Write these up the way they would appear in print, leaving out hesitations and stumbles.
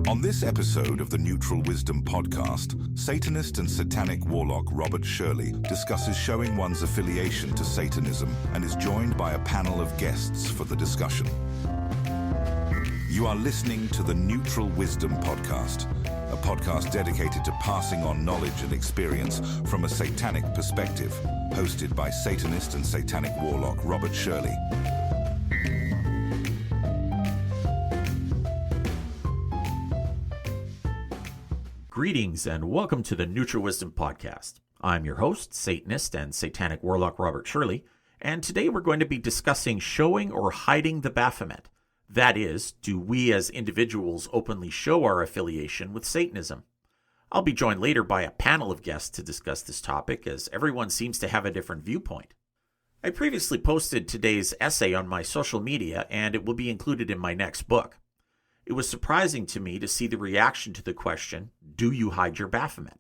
On this episode of the Neutral Wisdom podcast, Satanist and Satanic Warlock Robert Shirley discusses showing one's affiliation to Satanism and is joined by a panel of guests for the discussion. You are listening to the Neutral Wisdom podcast, a podcast dedicated to passing on knowledge and experience from a satanic perspective, hosted by Satanist and Satanic Warlock Robert Shirley. Greetings and welcome to the Neutral Wisdom Podcast. I'm your host, Satanist and Satanic Warlock Robert Shirley, and today we're going to be discussing showing or hiding the Baphomet. That is, do we as individuals openly show our affiliation with Satanism? I'll be joined later by a panel of guests to discuss this topic, as everyone seems to have a different viewpoint. I previously posted today's essay on my social media, and it will be included in my next book. It was surprising to me to see the reaction to the question, do you hide your Baphomet?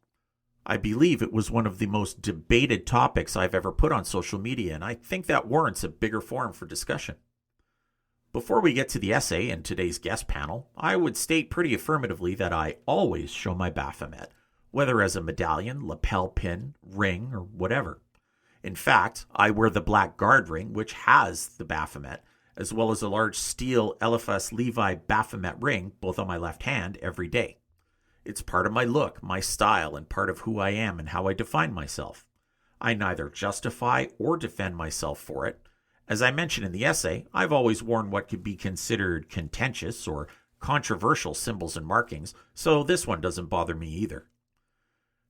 I believe it was one of the most debated topics I've ever put on social media, and I think that warrants a bigger forum for discussion. Before we get to the essay and today's guest panel, I would state pretty affirmatively that I always show my Baphomet, whether as a medallion, lapel pin, ring, or whatever. In fact, I wear the black guard ring, which has the Baphomet, as well as a large steel Eliphas Levi Baphomet ring, both on my left hand, every day. It's part of my look, my style, and part of who I am and how I define myself. I neither justify or defend myself for it. As I mentioned in the essay, I've always worn what could be considered contentious or controversial symbols and markings, so this one doesn't bother me either.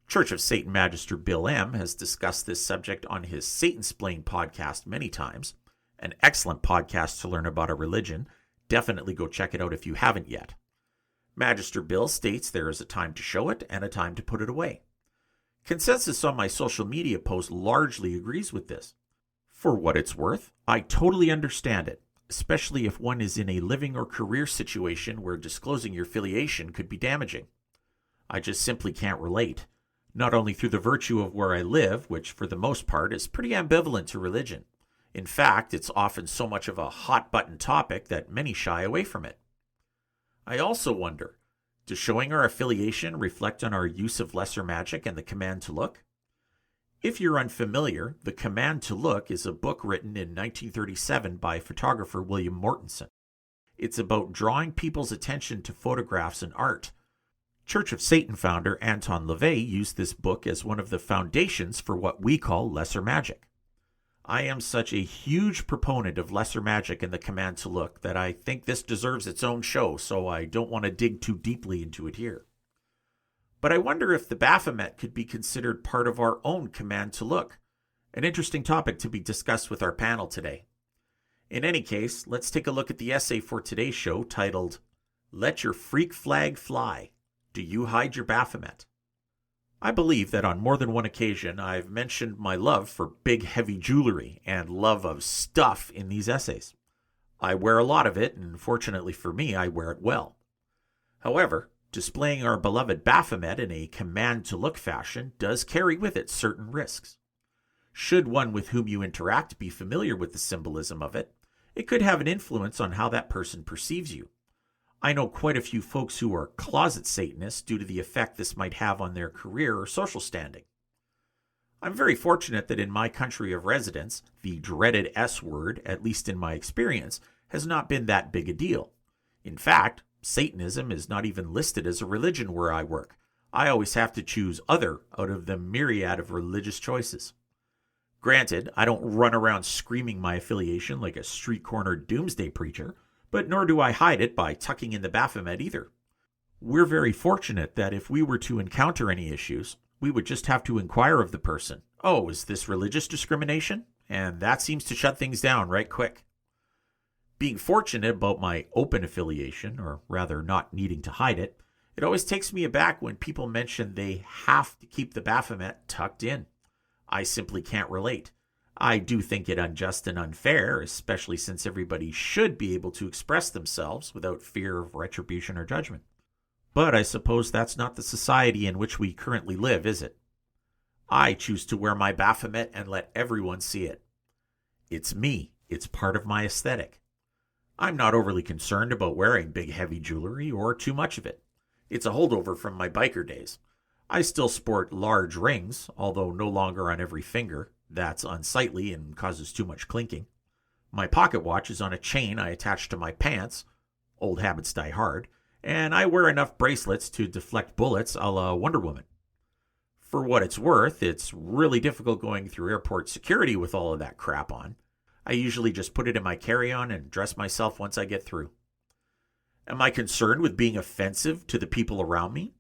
Church of Satan Magister Bill M. has discussed this subject on his Satansplained podcast many times. An excellent podcast to learn about a religion. Definitely go check it out if you haven't yet. Magister Bill states there is a time to show it and a time to put it away. Consensus on my social media post largely agrees with this. For what it's worth, I totally understand it, especially if one is in a living or career situation where disclosing your affiliation could be damaging. I just simply can't relate, not only through the virtue of where I live, which for the most part is pretty ambivalent to religion. In fact, it's often so much of a hot-button topic that many shy away from it. I also wonder, does showing our affiliation reflect on our use of lesser magic and the command to look? If you're unfamiliar, The Command to Look is a book written in 1937 by photographer William Mortensen. It's about drawing people's attention to photographs and art. Church of Satan founder Anton LaVey used this book as one of the foundations for what we call lesser magic. I am such a huge proponent of lesser magic and the command to look that I think this deserves its own show, so I don't want to dig too deeply into it here. But I wonder if the Baphomet could be considered part of our own command to look. An interesting topic to be discussed with our panel today. In any case, let's take a look at the essay for today's show titled, Let Your Freak Flag Fly. Do You Hide Your Baphomet? I believe that on more than one occasion I've mentioned my love for big heavy jewelry and love of stuff in these essays. I wear a lot of it, and fortunately for me, I wear it well. However, displaying our beloved Baphomet in a command-to-look fashion does carry with it certain risks. Should one with whom you interact be familiar with the symbolism of it, it could have an influence on how that person perceives you. I know quite a few folks who are closet Satanists due to the effect this might have on their career or social standing. I'm very fortunate that in my country of residence, the dreaded S word, at least in my experience, has not been that big a deal. In fact, Satanism is not even listed as a religion where I work. I always have to choose other out of the myriad of religious choices. Granted, I don't run around screaming my affiliation like a street corner doomsday preacher, but nor do I hide it by tucking in the Baphomet either. We're very fortunate that if we were to encounter any issues, we would just have to inquire of the person, oh, is this religious discrimination? And that seems to shut things down right quick. Being fortunate about my open affiliation, or rather not needing to hide it, it always takes me aback when people mention they have to keep the Baphomet tucked in. I simply can't relate. I do think it unjust and unfair, especially since everybody should be able to express themselves without fear of retribution or judgment. But I suppose that's not the society in which we currently live, is it? I choose to wear my Baphomet and let everyone see it. It's me. It's part of my aesthetic. I'm not overly concerned about wearing big heavy jewelry or too much of it. It's a holdover from my biker days. I still sport large rings, although no longer on every finger. That's unsightly and causes too much clinking. My pocket watch is on a chain I attach to my pants. Old habits die hard. And I wear enough bracelets to deflect bullets a la Wonder Woman. For what it's worth, it's really difficult going through airport security with all of that crap on. I usually just put it in my carry-on and dress myself once I get through. Am I concerned with being offensive to the people around me?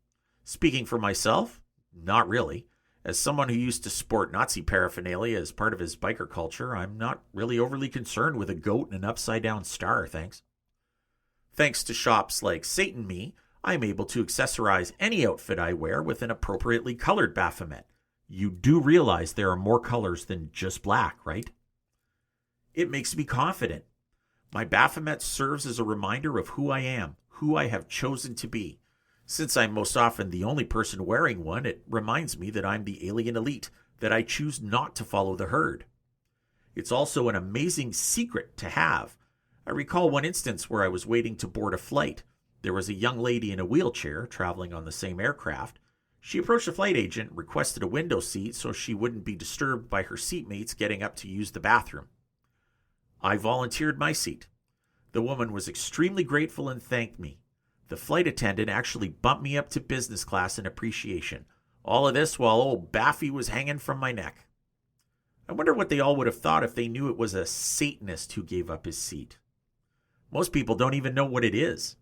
Speaking for myself, not really. As someone who used to sport Nazi paraphernalia as part of his biker culture, I'm not really overly concerned with a goat and an upside-down star, thanks. Thanks to shops like Satan Me, I'm able to accessorize any outfit I wear with an appropriately colored Baphomet. You do realize there are more colors than just black, right? It makes me confident. My Baphomet serves as a reminder of who I am, who I have chosen to be. Since I'm most often the only person wearing one, it reminds me that I'm the alien elite, that I choose not to follow the herd. It's also an amazing secret to have. I recall one instance where I was waiting to board a flight. There was a young lady in a wheelchair traveling on the same aircraft. She approached the flight agent and requested a window seat so she wouldn't be disturbed by her seatmates getting up to use the bathroom. I volunteered my seat. The woman was extremely grateful and thanked me. The flight attendant actually bumped me up to business class in appreciation. All of this while old Baffy was hanging from my neck. I wonder what they all would have thought if they knew it was a Satanist who gave up his seat. Most people don't even know what it is.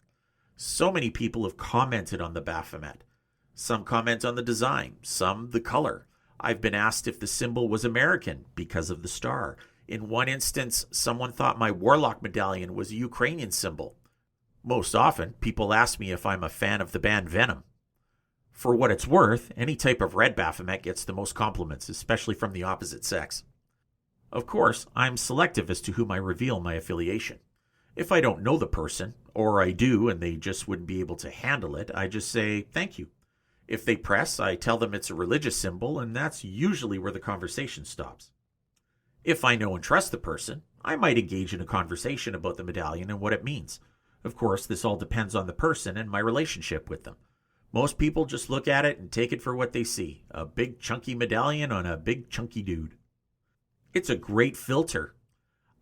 So many people have commented on the Baphomet. Some comment on the design, some the color. I've been asked if the symbol was American because of the star. In one instance, someone thought my Warlock medallion was a Ukrainian symbol. Most often, people ask me if I'm a fan of the band Venom. For what it's worth, any type of red Baphomet gets the most compliments, especially from the opposite sex. Of course, I'm selective as to whom I reveal my affiliation. If I don't know the person, or I do and they just wouldn't be able to handle it, I just say thank you. If they press, I tell them it's a religious symbol, and that's usually where the conversation stops. If I know and trust the person, I might engage in a conversation about the medallion and what it means. Of course, this all depends on the person and my relationship with them. Most people just look at it and take it for what they see, a big chunky medallion on a big chunky dude. It's a great filter.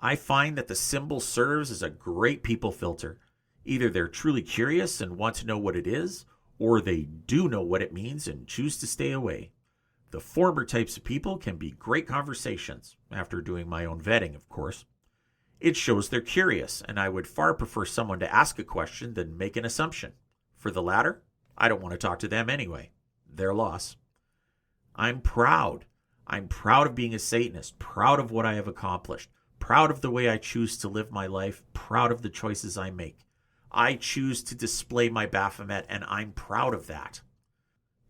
I find that the symbol serves as a great people filter. Either they're truly curious and want to know what it is, or they do know what it means and choose to stay away. The former types of people can be great conversations, after doing my own vetting, of course. It shows they're curious, and I would far prefer someone to ask a question than make an assumption. For the latter, I don't want to talk to them anyway. Their loss. I'm proud. I'm proud of being a Satanist, proud of what I have accomplished, proud of the way I choose to live my life, proud of the choices I make. I choose to display my Baphomet, and I'm proud of that.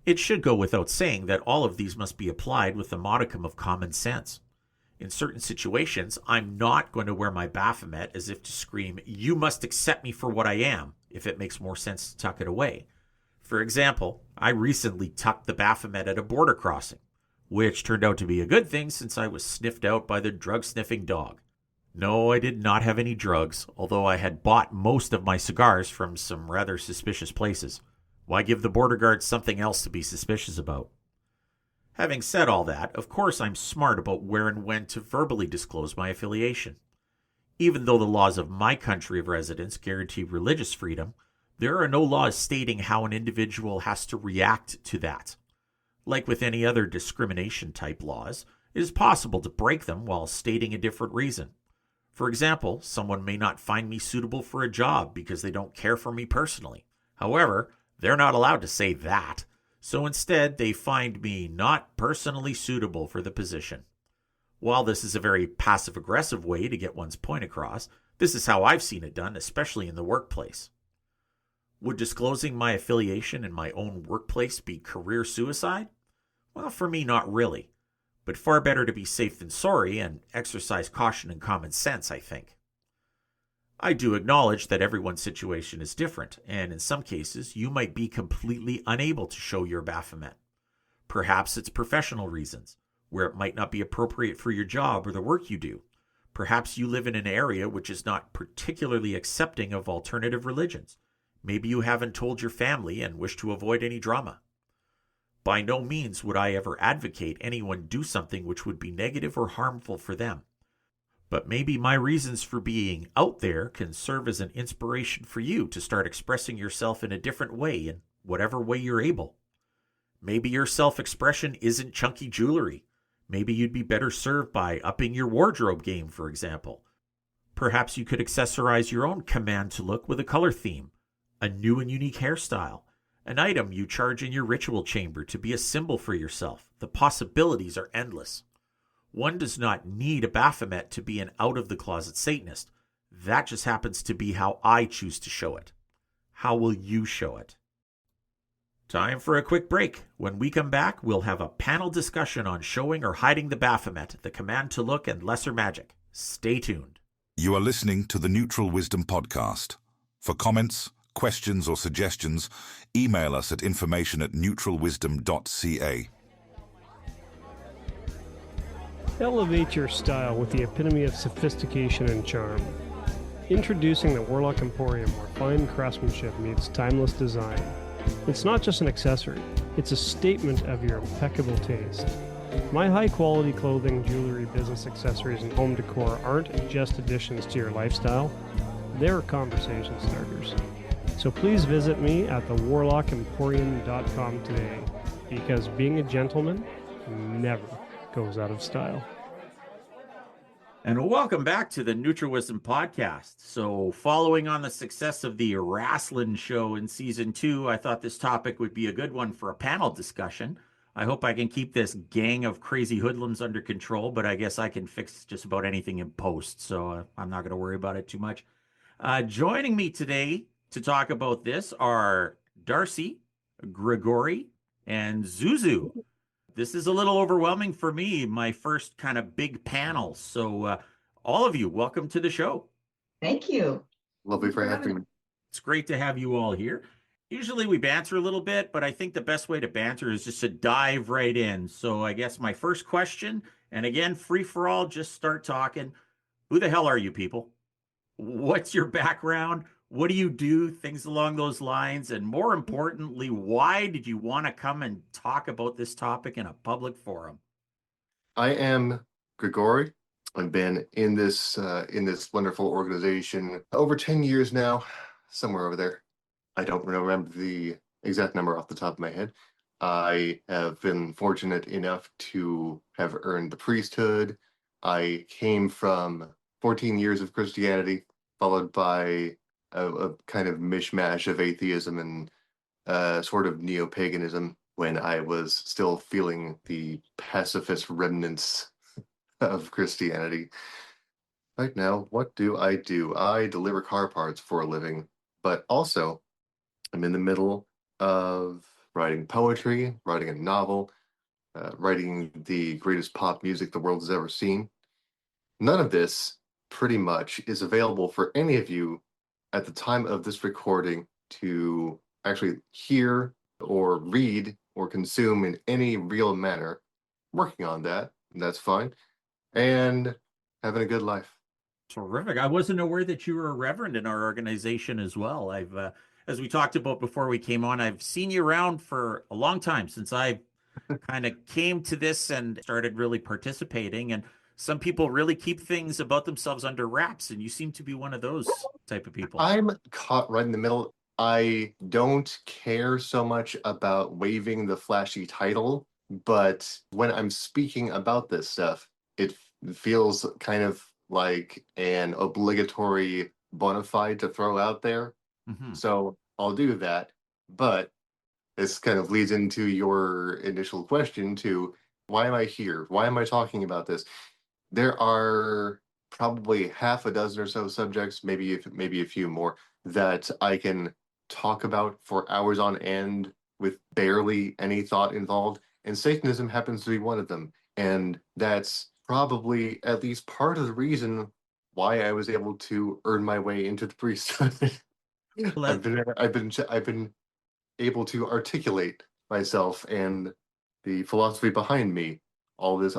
It should go without saying that all of these must be applied with a modicum of common sense. In certain situations, I'm not going to wear my Baphomet as if to scream, "You must accept me for what I am," if it makes more sense to tuck it away. For example, I recently tucked the Baphomet at a border crossing, which turned out to be a good thing since I was sniffed out by the drug-sniffing dog. No, I did not have any drugs, although I had bought most of my cigars from some rather suspicious places. Why give the border guards something else to be suspicious about? Having said all that, of course I'm smart about where and when to verbally disclose my affiliation. Even though the laws of my country of residence guarantee religious freedom, there are no laws stating how an individual has to react to that. Like with any other discrimination-type laws, it is possible to break them while stating a different reason. For example, someone may not find me suitable for a job because they don't care for me personally. However, they're not allowed to say that, so instead they find me not personally suitable for the position. While this is a very passive-aggressive way to get one's point across, this is how I've seen it done, especially in the workplace. Would disclosing my affiliation in my own workplace be career suicide? Well, for me, not really. But far better to be safe than sorry and exercise caution and common sense, I think. I do acknowledge that everyone's situation is different, and in some cases, you might be completely unable to show your Baphomet. Perhaps it's professional reasons, where it might not be appropriate for your job or the work you do. Perhaps you live in an area which is not particularly accepting of alternative religions. Maybe you haven't told your family and wish to avoid any drama. By no means would I ever advocate anyone do something which would be negative or harmful for them. But maybe my reasons for being out there can serve as an inspiration for you to start expressing yourself in a different way, in whatever way you're able. Maybe your self-expression isn't chunky jewelry. Maybe you'd be better served by upping your wardrobe game, for example. Perhaps you could accessorize your own command to look with a color theme, a new and unique hairstyle, an item you charge in your ritual chamber to be a symbol for yourself. The possibilities are endless. One does not need a Baphomet to be an out-of-the-closet Satanist. That just happens to be how I choose to show it. How will you show it? Time for a quick break. When we come back, we'll have a panel discussion on showing or hiding the Baphomet, the command to look, and lesser magic. Stay tuned. You are listening to the Neutral Wisdom Podcast. For comments, questions or suggestions, email us at information@neutralwisdom.ca. Elevate your style with the epitome of sophistication and charm. Introducing the Warlock Emporium, where fine craftsmanship meets timeless design. It's not just an accessory, it's a statement of your impeccable taste. My high-quality clothing, jewelry, business accessories, and home decor aren't just additions to your lifestyle, they're conversation starters. So please visit me at thewarlockemporium.com today, because being a gentleman never goes out of style. And welcome back to the Neutral Wisdom Podcast. So following on the success of the Wrestling show in season 2, I thought this topic would be a good one for a panel discussion. I hope I can keep this gang of crazy hoodlums under control, but I guess I can fix just about anything in post, so I'm not going to worry about it too much. Joining me today to talk about this are Darcy, Grigori, and Zuzu. This is a little overwhelming for me, my first kind of big panel. So all of you, welcome to the show. Thank you. Lovely for having me. It's great to have you all here. Usually we banter a little bit, but I think the best way to banter is just to dive right in. So I guess my first question, and again, free for all, just start talking. Who the hell are you people? What's your background? What do you do? Things along those lines. And more importantly, why did you want to come and talk about this topic in a public forum? I am Grigori. I've been in this wonderful organization over 10 years now, somewhere over there. I don't remember the exact number off the top of my head. I have been fortunate enough to have earned the priesthood. I came from 14 years of Christianity, followed by a kind of mishmash of atheism and sort of neo-paganism when I was still feeling the pacifist remnants of Christianity. Right now, what do? I deliver car parts for a living, but also I'm in the middle of writing poetry, writing a novel, writing the greatest pop music the world has ever seen. None of this pretty much is available for any of you at the time of this recording to actually hear or read or consume in any real manner. Working on that, that's fine, and having a good life. Terrific. I wasn't aware that you were a reverend in our organization as well. I've, as we talked about before we came on, I've seen you around for a long time since I kind of came to this and started really participating. And some people really keep things about themselves under wraps, and you seem to be one of those type of people. I'm caught right in the middle. I don't care so much about waving the flashy title, but when I'm speaking about this stuff, it feels kind of like an obligatory bona fide to throw out there. Mm-hmm. So I'll do that. But this kind of leads into your initial question to why am I here? Why am I talking about this? There are probably half a dozen or so subjects, maybe a few more, that I can talk about for hours on end with barely any thought involved. And Satanism happens to be one of them. And that's probably at least part of the reason why I was able to earn my way into the priesthood. I've been able to articulate myself and the philosophy behind me all these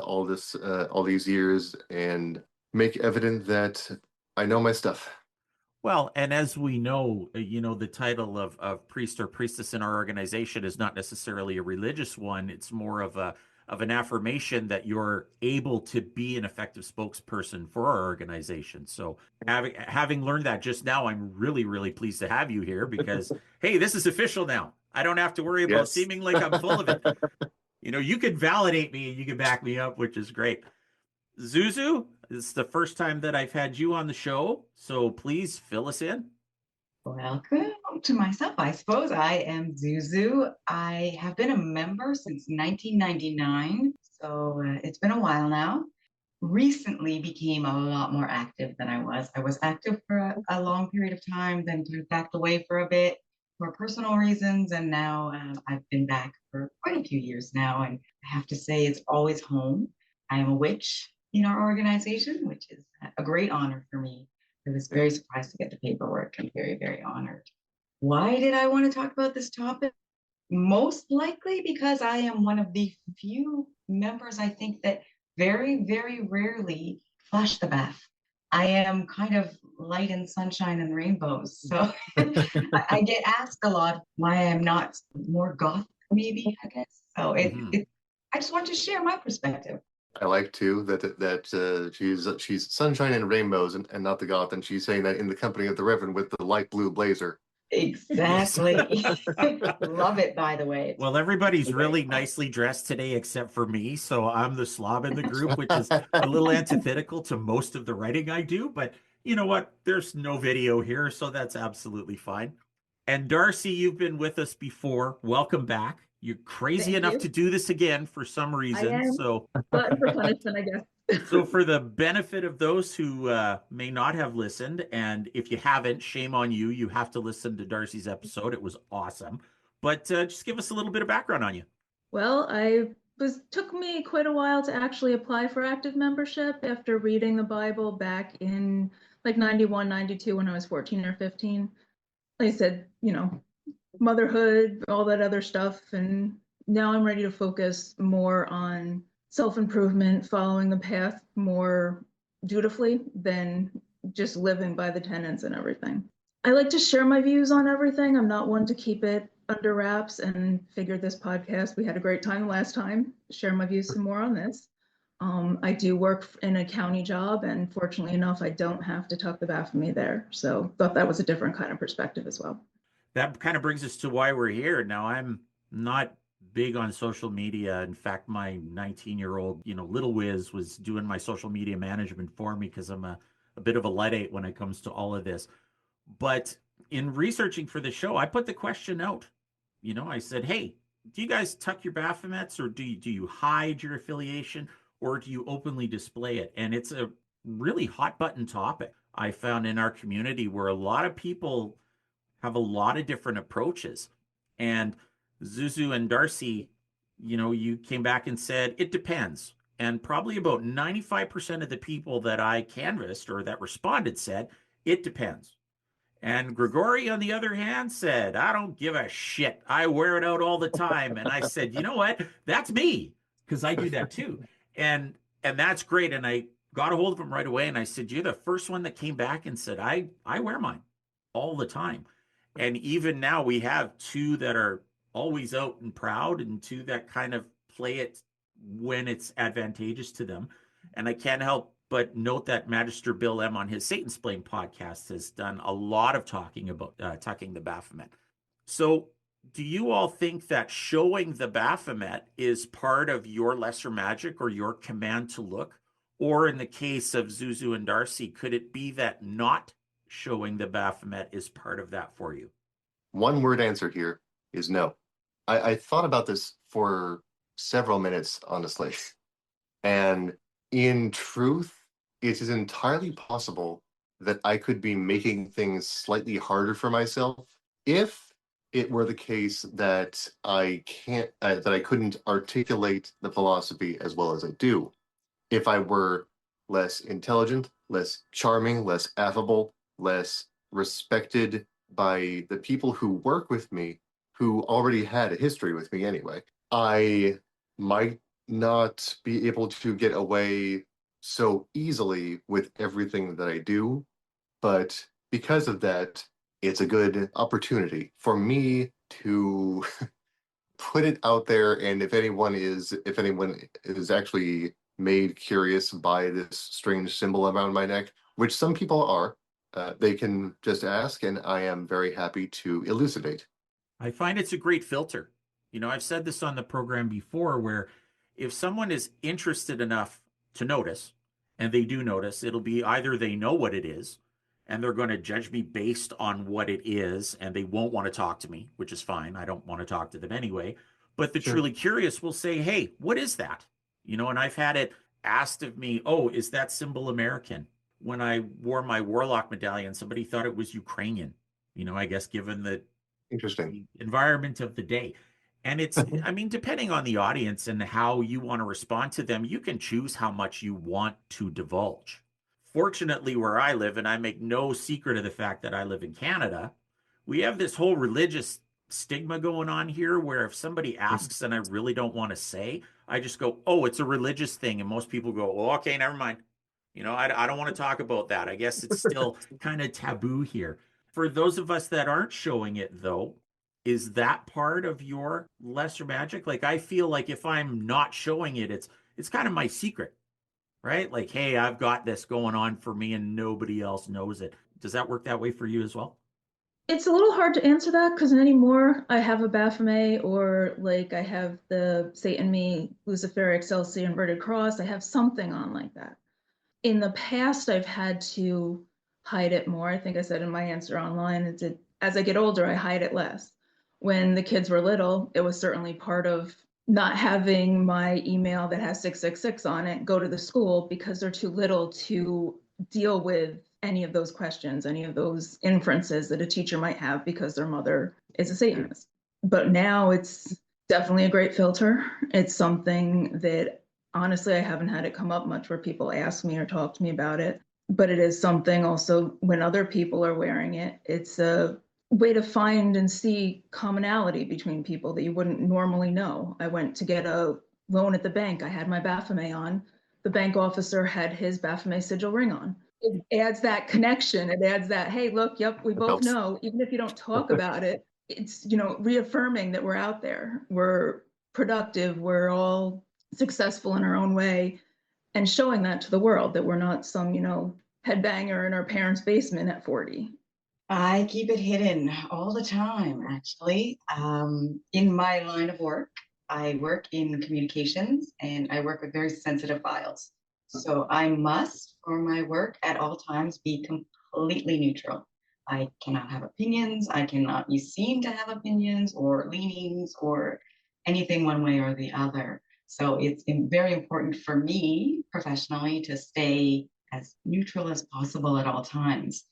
years and make evident that I know my stuff. Well, and as we know, the title of priest or priestess in our organization is not necessarily a religious one. It's more of an affirmation that you're able to be an effective spokesperson for our organization. So having learned that just now, I'm really, really pleased to have you here because, hey, this is official now. I don't have to worry about Yes. seeming like I'm full of it. You could validate me and you can back me up, which is great. Zuzu, this is the first time that I've had you on the show, so please fill us in. Welcome to myself. I suppose I am Zuzu. I have been a member since 1999, so it's been a while now. Recently became a lot more active than I was. I was active for a long period of time, then kind of backed away for a bit for personal reasons, and now I've been back for quite a few years now. And I have to say, it's always home. I am a witch in our organization, which is a great honor for me. I was very surprised to get the paperwork. I'm very, very honored. Why did I want to talk about this topic? Most likely because I am one of the few members, I think, that very, very rarely flash the bath. I am kind of light and sunshine and rainbows. So I get asked a lot why I'm not more goth, maybe, I guess. So I just want to share my perspective. I like too that she's sunshine and rainbows and not the goth, and she's saying that in the company of the Reverend with the light blue blazer. Exactly. Love it, by the way. Well, everybody's really nicely dressed today except for me, so I'm the slob in the group, which is a little antithetical to most of the writing I do, but you know what? There's no video here, so that's absolutely fine. And Darcy, you've been with us before. Welcome back. You're crazy Thank enough you. to do this again for some reason. am. So Glutton for punishment, I guess. so for the benefit of those who may not have listened, and if you haven't, shame on you. You have to listen to Darcy's episode. It was awesome. But just give us a little bit of background on you. Well, took me quite a while to actually apply for active membership after reading the Bible back in like 91, 92 when I was 14 or 15. Like I said, motherhood, all that other stuff. And now I'm ready to focus more on self-improvement, following the path more dutifully than just living by the tenets and everything. I like to share my views on everything. I'm not one to keep it under wraps, and figured this podcast, we had a great time last time, share my views some more on this. I do work in a county job, and fortunately enough, I don't have to tuck the Baphomet there. So thought that was a different kind of perspective as well. That kind of brings us to why we're here. Now, I'm not big on social media. In fact, my 19-year-old, little whiz was doing my social media management for me because I'm a bit of a Luddite when it comes to all of this. But in researching for the show, I put the question out. I said, hey, do you guys tuck your Baphomets, or do you hide your affiliation, or do you openly display it? And it's a really hot button topic I found in our community where a lot of people have a lot of different approaches. And Zuzu and Darcy, you came back and said, it depends. And probably about 95% of the people that I canvassed or that responded said, it depends. And Grigori, on the other hand, said, I don't give a shit. I wear it out all the time. And I said, you know what? That's me, because I do that too. And that's great. And I got a hold of him right away. And I said, you're the first one that came back and said, I wear mine all the time. And even now we have two that are always out and proud, and two that kind of play it when it's advantageous to them. And I can't help but note that Magister Bill M on his Satansplain podcast has done a lot of talking about tucking the Baphomet. So do you all think that showing the Baphomet is part of your lesser magic or your command to look? Or in the case of Zuzu and Darcy, could it be that not showing the Baphomet is part of that for you? One word answer here is no. I thought about this for several minutes, honestly. And in truth, it is entirely possible that I could be making things slightly harder for myself if it were the case that I couldn't articulate the philosophy as well as I do. If I were less intelligent, less charming, less affable, less respected by the people who work with me, who already had a history with me anyway, I might not be able to get away so easily with everything that I do. But because of that, it's a good opportunity for me to put it out there. And if anyone is actually made curious by this strange symbol around my neck, which some people are, they can just ask, and I am very happy to elucidate. I find it's a great filter. I've said this on the program before where if someone is interested enough to notice, and they do notice, it'll be either they know what it is and they're going to judge me based on what it is and they won't want to talk to me, which is fine. I don't want to talk to them anyway. But the Sure. truly curious will say, hey, what is that? And I've had it asked of me, oh, is that symbol American? When I wore my Warlock medallion, somebody thought it was Ukrainian, I guess given the Interesting. environment of the day. And it's, I mean, depending on the audience and how you want to respond to them, you can choose how much you want to divulge. Fortunately, where I live, and I make no secret of the fact that I live in Canada, we have this whole religious stigma going on here where if somebody asks and I really don't want to say, I just go, oh, it's a religious thing. And most people go, well, okay, never mind. I don't want to talk about that. I guess it's still kind of taboo here. For those of us that aren't showing it, though, is that part of your lesser magic? Like, I feel like if I'm not showing it, it's kind of my secret, right? Like, hey, I've got this going on for me and nobody else knows it. Does that work that way for you as well? It's a little hard to answer that because anymore I have a Baphomet or like I have the Satan me, Lucifer, Excelsior, inverted cross. I have something on like that. In the past, I've had to hide it more. I think I said in my answer online, as I get older, I hide it less. When the kids were little, it was certainly part of not having my email that has 666 on it go to the school because they're too little to deal with any of those questions, any of those inferences that a teacher might have because their mother is a Satanist. But now it's definitely a great filter. It's something that honestly, I haven't had it come up much where people ask me or talk to me about it, but it is something also when other people are wearing it, it's a way to find and see commonality between people that you wouldn't normally know. I went to get a loan at the bank. I had my Baphomet on. The bank officer had his Baphomet sigil ring on. It adds that connection. It adds that, hey, look, yep, we both Helps. know, even if you don't talk about it, it's, reaffirming that we're out there. We're productive. We're all successful in our own way and showing that to the world that we're not some, headbanger in our parents' basement at 40. I keep it hidden all the time, actually. In my line of work, I work in communications and I work with very sensitive files. So I must, for my work at all times, be completely neutral. I cannot have opinions. I cannot be seen to have opinions or leanings or anything one way or the other. So it's very important for me professionally to stay as neutral as possible at all times.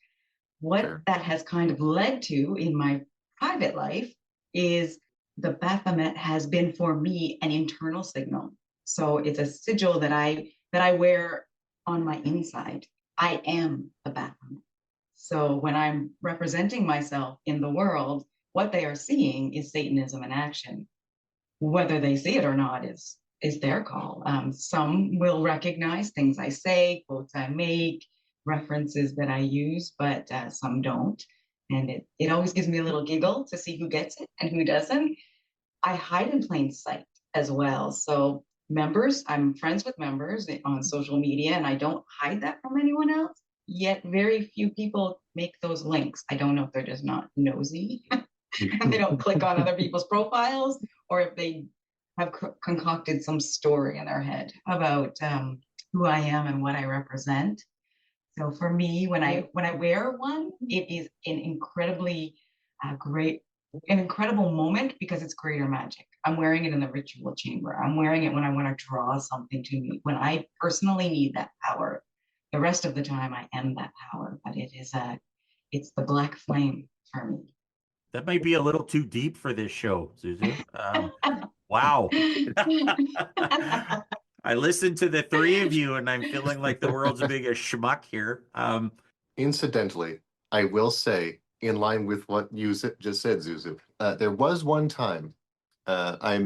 What Sure. that has kind of led to in my private life is the Baphomet has been for me an internal signal. So it's a sigil that I wear on my inside. I am the Baphomet. So when I'm representing myself in the world, what they are seeing is Satanism in action. Whether they see it or not is their call. Some will recognize things I say, quotes I make, references that I use, but some don't. And it always gives me a little giggle to see who gets it and who doesn't. I hide in plain sight as well. So members, I'm friends with members on social media, and I don't hide that from anyone else. Yet very few people make those links. I don't know if they're just not nosy and they don't click on other people's profiles, or if they have concocted some story in their head about who I am and what I represent. So for me, when I wear one, it is an incredibly an incredible moment because it's greater magic. I'm wearing it in the ritual chamber. I'm wearing it when I want to draw something to me, when I personally need that power. The rest of the time, I am that power, but it's the black flame for me. That might be a little too deep for this show, Zuzu. Wow. I listened to the three of you and I'm feeling like the world's biggest schmuck here. Incidentally, I will say, in line with what you just said, Zuzu, there was one time, I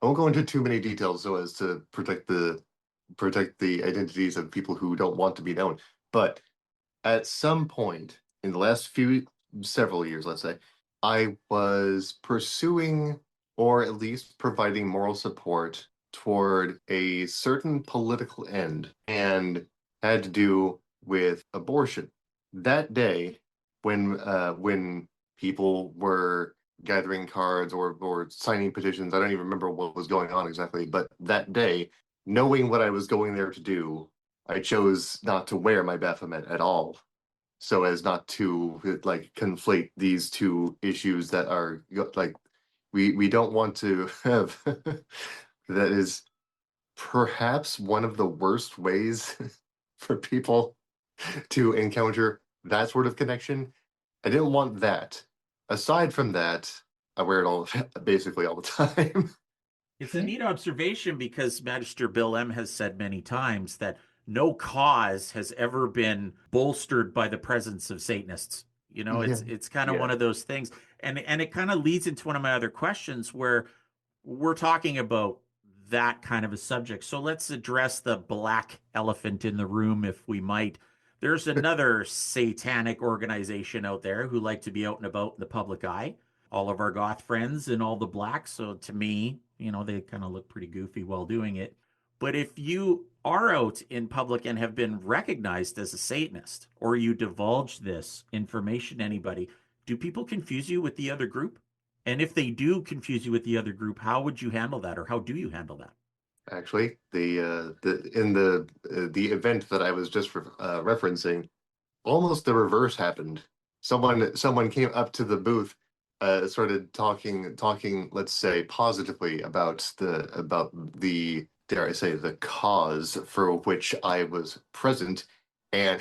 won't go into too many details so as to protect the identities of people who don't want to be known. But at some point, in the last several years, let's say, I was pursuing or at least providing moral support toward a certain political end and had to do with abortion. That day, when people were gathering cards or signing petitions, I don't even remember what was going on exactly, but that day, knowing what I was going there to do, I chose not to wear my Baphomet at all, so as not to like conflate these two issues that are like we don't want to have. That is perhaps one of the worst ways for people to encounter that sort of connection. I didn't want that. Aside from that, I wear it all basically all the time. It's a neat observation because Magister Bill M has said many times that no cause has ever been bolstered by the presence of Satanists. You know, Yeah. it's kind of Yeah. one of those things. And it kind of leads into one of my other questions where we're talking about that kind of a subject. So let's address the black elephant in the room, if we might. There's another satanic organization out there who like to be out and about in the public eye. All of our goth friends in all the black. So to me, you know, they kind of look pretty goofy while doing it. But if you are out in public and have been recognized as a Satanist, or you divulge this information to anybody, do people confuse you with the other group? And if they do confuse you with the other group, how would you handle that, or how do you handle that? Actually, the event that I was just referencing, almost the reverse happened. Someone came up to the booth, started talking, let's say, positively about the dare I say the cause for which I was present, and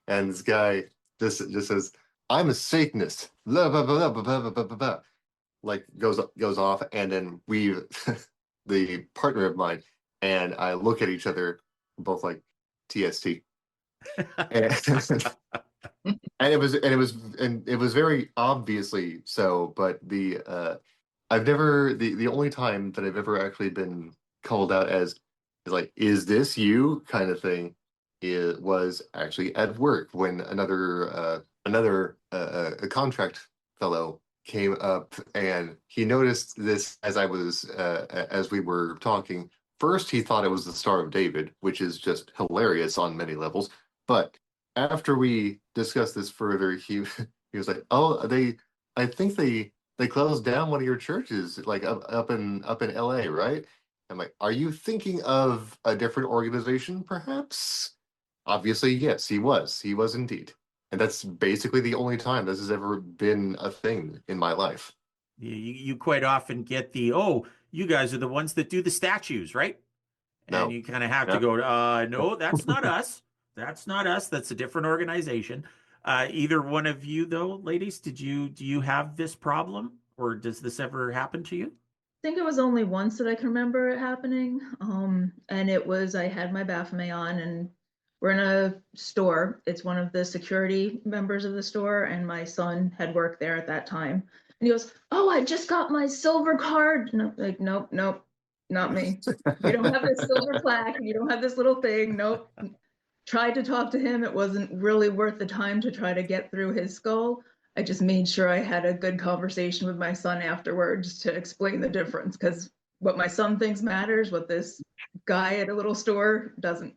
and this guy just says, "I'm a Satanist," blah blah blah blah blah blah blah blah, blah. Like goes off, and then we, the partner of mine and I look at each other, both like TST, and, and it was very obviously so. But I've never the only time that I've ever actually been called out as is like, "Is this you?" kind of thing. It was actually at work when another a contract fellow came up and he noticed this as we were talking. First, he thought it was the Star of David, which is just hilarious on many levels. But after we discussed this further, he was like, "Oh, I think they closed down one of your churches, like up in LA, right?" I'm like, "Are you thinking of a different organization, perhaps?" Obviously, yes, he was. He was indeed. And that's basically the only time this has ever been a thing in my life. You quite often get the, oh, you guys are the ones that do the statues, right? And No. you kind of have to Yeah. go, no, that's not us. That's not us. That's a different organization. Either one of you, though, ladies, do you have this problem, or does this ever happen to you? I think it was only once that I can remember it happening. And it was I had my Baphomet on, and we're in a store. It's one of the security members of the store, and my son had worked there at that time. And he goes, "Oh, I just got my silver card." And I'm like, "Nope, nope, not me. You don't have this silver plaque. You don't have this little thing. Nope." Tried to talk to him. It wasn't really worth the time to try to get through his skull. I just made sure I had a good conversation with my son afterwards to explain the difference, because what my son thinks matters, what this guy at a little store doesn't.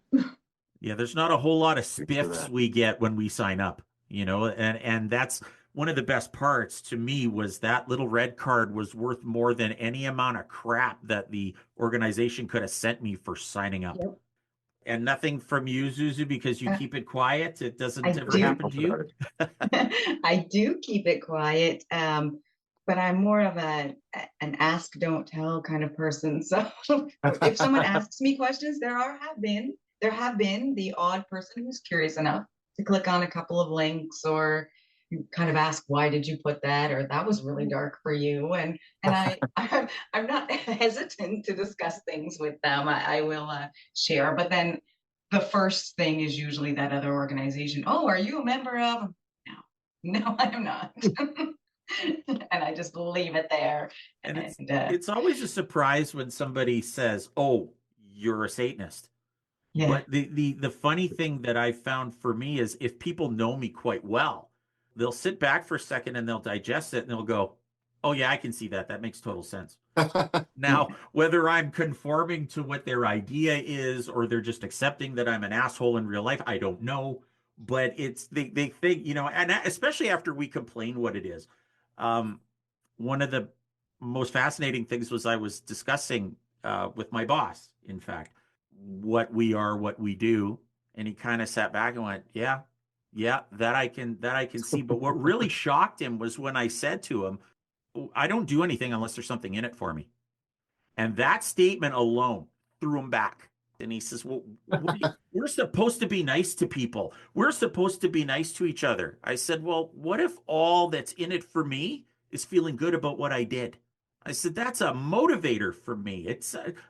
Yeah, there's not a whole lot of Thanks for spiffs that. we get when we sign up, you know, and that's one of the best parts to me was that little red card was worth more than any amount of crap that the organization could have sent me for signing up. Yep. And nothing from you, Zuzu, because you Uh, keep it quiet. It I doesn't ever do. happen to you. I do keep it quiet, but I'm more of an ask, don't tell kind of person. So if someone asks me questions, there have been the odd person who's curious enough to click on a couple of links or kind of ask, why did you put that, or that was really dark for you, and I'm not hesitant to discuss things with them. I will share, but then the first thing is usually that other organization. Oh, are you a member of? No, no, I'm not. And I just leave it there. And And it's always a surprise when somebody says, "Oh, you're a Satanist." Yeah. But the funny thing that I found for me is if people know me quite well, they'll sit back for a second and they'll digest it and they'll go, "Oh yeah, I can see that. That makes total sense." Now, whether I'm conforming to what their idea is or they're just accepting that I'm an asshole in real life, I don't know. But they think, and especially after we complain what it is. Um, One of the most fascinating things was I was discussing with my boss, in fact, what we are, what we do, and he kind of sat back and went, "Yeah, yeah, that I can see." But what really shocked him was when I said to him, "I don't do anything unless there's something in it for me." And that statement alone threw him back. And he says, "Well, we're supposed to be nice to people. We're supposed to be nice to each other." I said, "Well, what if all that's in it for me is feeling good about what I did?" I said, "That's a motivator for me.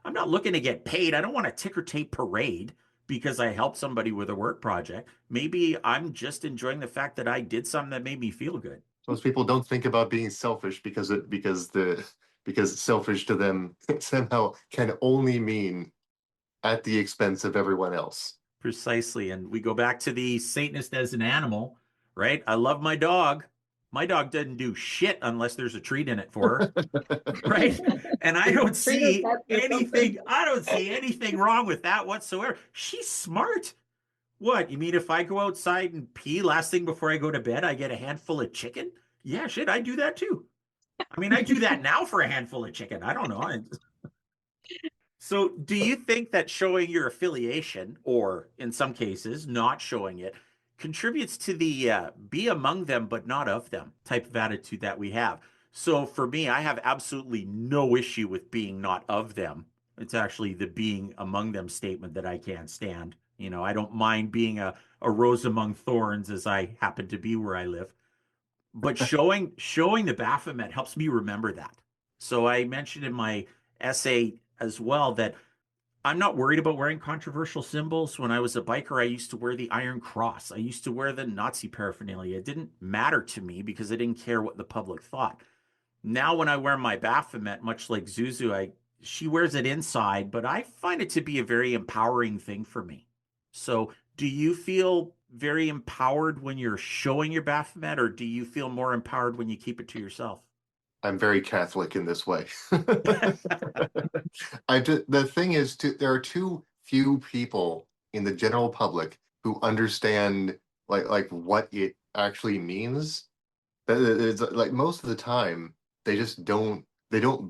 I'm not looking to get paid. I don't want a ticker tape parade because I helped somebody with a work project. Maybe I'm just enjoying the fact that I did something that made me feel good." Most people don't think about being selfish because selfish to them somehow can only mean at the expense of everyone else. Precisely. And we go back to the Satanist as an animal, right? I love my dog. My dog doesn't do shit unless there's a treat in it for her, right? And I don't Treat or see pet or anything, something. I don't see anything wrong with that whatsoever. She's smart. What? You mean if I go outside and pee last thing before I go to bed, I get a handful of chicken? Yeah, shit, I do that too. I mean, I do that now for a handful of chicken. I don't know. So, do you think that showing your affiliation, or in some cases, not showing it, contributes to the be among them but not of them type of attitude that we have? So, for me, I have absolutely no issue with being not of them. It's actually the being among them statement that I can't stand. I don't mind being a rose among thorns as I happen to be where I live. But showing the Baphomet helps me remember that. So I mentioned in my essay as well that I'm not worried about wearing controversial symbols. When I was a biker, I used to wear the Iron Cross. I used to wear the Nazi paraphernalia. It didn't matter to me because I didn't care what the public thought. Now, when I wear my Baphomet, much like Zuzu, she wears it inside, but I find it to be a very empowering thing for me. So, do you feel very empowered when you're showing your Baphomet, or do you feel more empowered when you keep it to yourself? I'm very Catholic in this way. The thing is, there are too few people in the general public who understand like what it actually means. It's like most of the time they just don't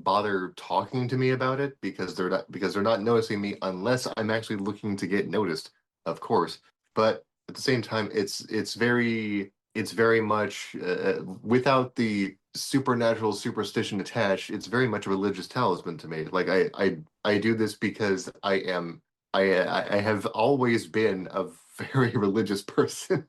bother talking to me about it because they're not noticing me unless I'm actually looking to get noticed, of course. But at the same time, it's very much without the supernatural superstition attached. It's very much a religious talisman to me. Like I do this because I have always been a very religious person,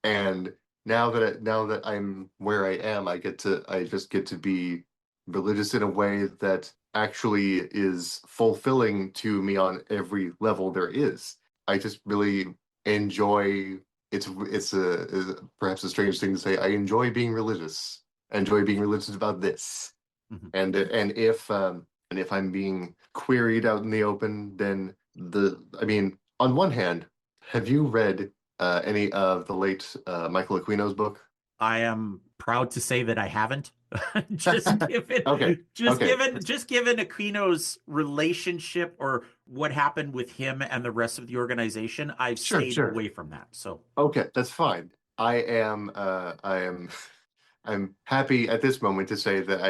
and now that I'm where I am, I just get to be religious in a way that actually is fulfilling to me on every level there is. I just really enjoy it's perhaps a strange thing to say. I enjoy being religious. I enjoy being religious about this. Mhm. And if I'm being queried out in the open, then I mean, on one hand, have you read any of the late Michael Aquino's book? I am proud to say that I haven't. just Okay, given just okay, given just given Aquino's relationship or what happened with him and the rest of the organization, I've sure, stayed sure. away from that. So Okay, that's fine. I am I'm happy at this moment to say that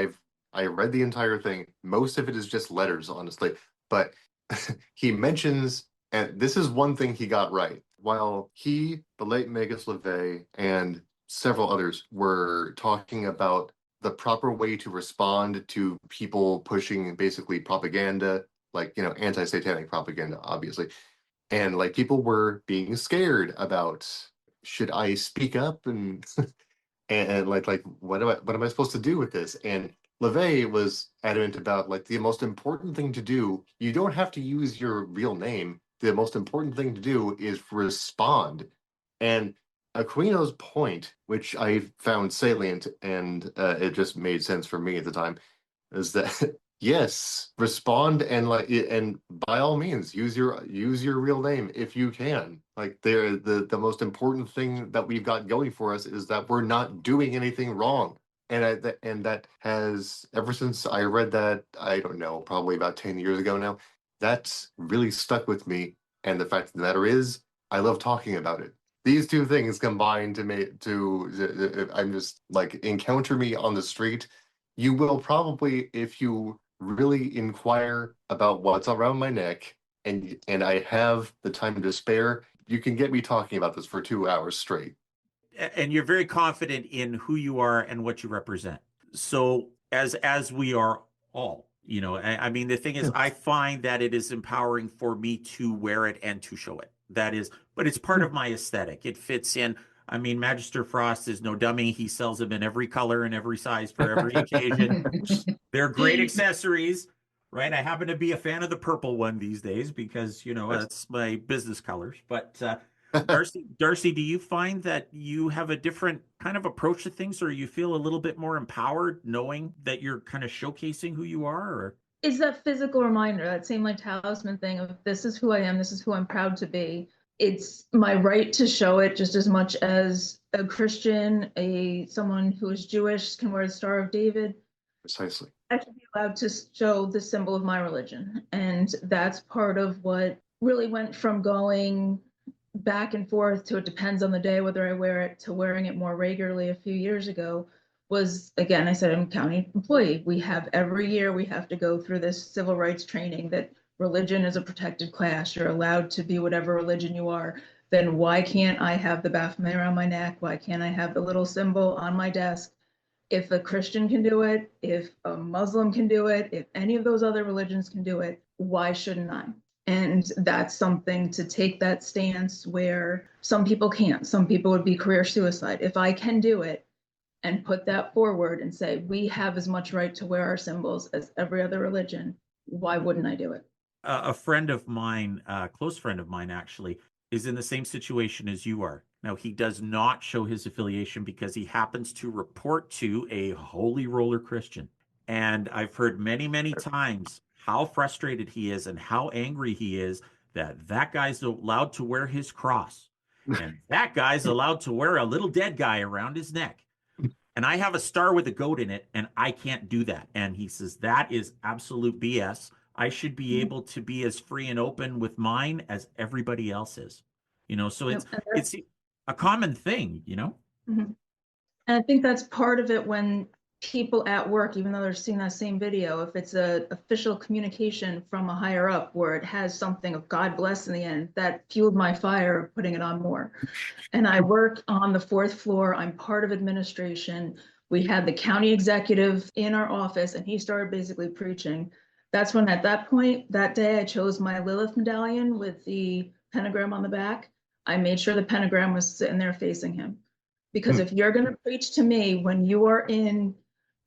I read the entire thing. Most of it is just letters, honestly. But he mentions, and this is one thing he got right. While he, the late Magus LeVay, and several others were talking about the proper way to respond to people pushing basically propaganda, like, anti-satanic propaganda, obviously. And like people were being scared about, should I speak up and like what am I supposed to do with this? And LeVay was adamant about like the most important thing to do. You don't have to use your real name. The most important thing to do is respond. And Aquino's point, which I found salient and it just made sense for me at the time, is that yes, respond and and by all means use your real name if you can. Like the most important thing that we've got going for us is that we're not doing anything wrong. And that has, ever since I read that, I don't know, probably about 10 years ago now, that's really stuck with me. And the fact of the matter is, I love talking about it. These two things combined to make I'm just like, encounter me on the street. You will probably, if you really inquire about what's around my neck, and I have the time to spare, you can get me talking about this for 2 hours straight. And you're very confident in who you are and what you represent. So as we are all, I mean, the thing is, I find that it is empowering for me to wear it and to show it. That is, but it's part of my aesthetic. It fits in. I mean, Magister Frost is no dummy. He sells them in every color and every size for every occasion. They're great accessories, right? I happen to be a fan of the purple one these days because, that's my business colors. But Darcy, do you find that you have a different kind of approach to things, or you feel a little bit more empowered knowing that you're kind of showcasing who you are? Or It's that physical reminder, that same like talisman thing of this is who I am, this is who I'm proud to be. It's my right to show it just as much as a Christian, someone who is Jewish can wear the Star of David. Precisely. I should be allowed to show the symbol of my religion. And that's part of what really went from going back and forth to it depends on the day whether I wear it to wearing it more regularly a few years ago. Was, again, I said I'm a county employee. We have every year we have to go through this civil rights training that religion is a protected class. You're allowed to be whatever religion you are. Then why can't I have the Baphomet around my neck? Why can't I have the little symbol on my desk? If a Christian can do it, if a Muslim can do it, if any of those other religions can do it, why shouldn't I? And that's something to take that stance where some people can't. Some people would be career suicide. If I can do it and put that forward and say, we have as much right to wear our symbols as every other religion, why wouldn't I do it? a friend of mine, a close friend of mine actually, is in the same situation as you are. Now, he does not show his affiliation because he happens to report to a holy roller Christian. And I've heard many, many times how frustrated he is and how angry he is that that guy's allowed to wear his cross. And that guy's allowed to wear a little dead guy around his neck. And I have a star with a goat in it, and I can't do that. And he says, that is absolute BS. I should be able to be as free and open with mine as everybody else is. So it's a common thing. Mm-hmm. And I think that's part of it when people at work, even though they're seeing that same video, if it's an official communication from a higher up where it has something of God bless in the end, that fueled my fire of putting it on more. And I work on the 4th floor. I'm part of administration. We had the county executive in our office and he started basically preaching. That's when at that point, that day, I chose my Lilith medallion with the pentagram on the back. I made sure the pentagram was sitting there facing him. Because if you're going to preach to me when you are in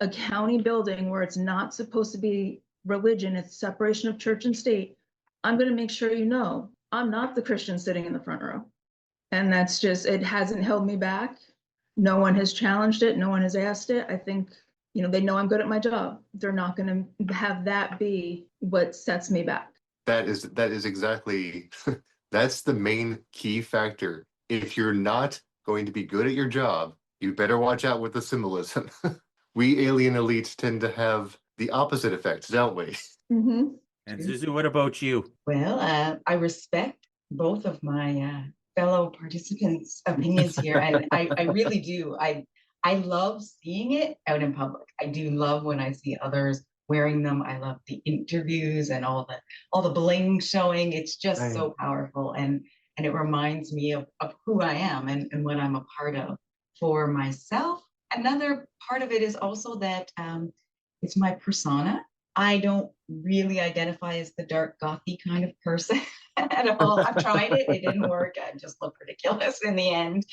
a county building where it's not supposed to be religion, it's separation of church and state, I'm going to make sure you know I'm not the Christian sitting in the front row. And that's just, it hasn't held me back. No one has challenged it. No one has asked it. I think, they know I'm good at my job. They're not going to have that be what sets me back. That is exactly, that's the main key factor. If you're not going to be good at your job, you better watch out with the symbolism. We alien elites tend to have the opposite effects, don't we? Mm-hmm. And Suzu, what about you? Well, I respect both of my fellow participants' opinions here, and I really do. I love seeing it out in public. I do love when I see others wearing them. I love the interviews and all the bling showing. It's just so powerful, and it reminds me of who I am and what I'm a part of. For myself, another part of it is also that it's my persona. I don't really identify as the dark gothy kind of person at all. I've tried it. It didn't work. I just look ridiculous in the end.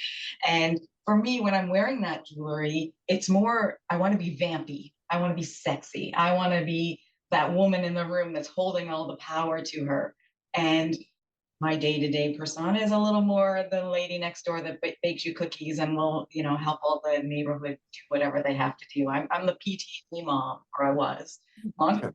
And for me, when I'm wearing that jewelry, it's more, I want to be vampy. I want to be sexy. I want to be that woman in the room that's holding all the power to her. And my day-to-day persona is a little more the lady next door that bakes you cookies and will, help all the neighborhood do whatever they have to do. I'm the PTA mom, or I was, long,